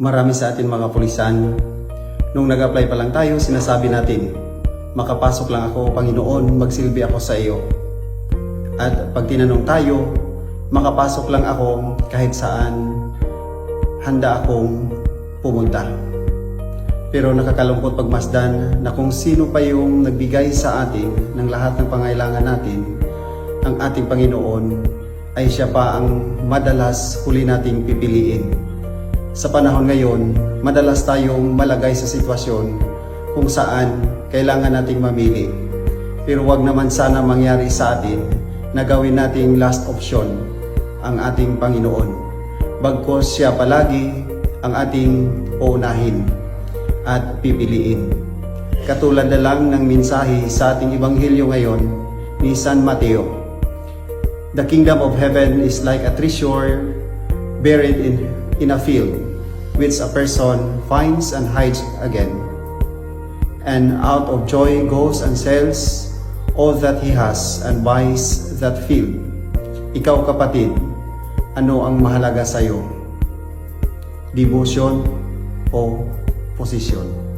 Marami sa atin mga pulisan, nung nag-apply pa lang tayo, sinasabi natin, makapasok lang ako, Panginoon, magsilbi ako sa iyo. At pag tinanong tayo, makapasok lang ako kahit saan, handa akong pumunta. Pero nakakalungkot pagmasdan na kung sino pa yung nagbigay sa atin ng lahat ng pangailangan natin, ang ating Panginoon ay siya pa ang madalas huli nating pipiliin. Sa panahon ngayon, madalas tayong malagay sa sitwasyon kung saan kailangan nating mamili. Pero wag naman sana mangyari sa atin na gawin nating last option ang ating Panginoon. Bagkus siya palagi ang ating uunahin at pipiliin. Katulad na lang ng mensahe sa ating Ebanghelyo ngayon ni San Mateo. The kingdom of heaven is like a treasure buried in a field, which a person finds and hides again. And out of joy goes and sells all that he has and buys that field. Ikaw kapatid, ano ang mahalaga sa iyo? Devotion o posisyon?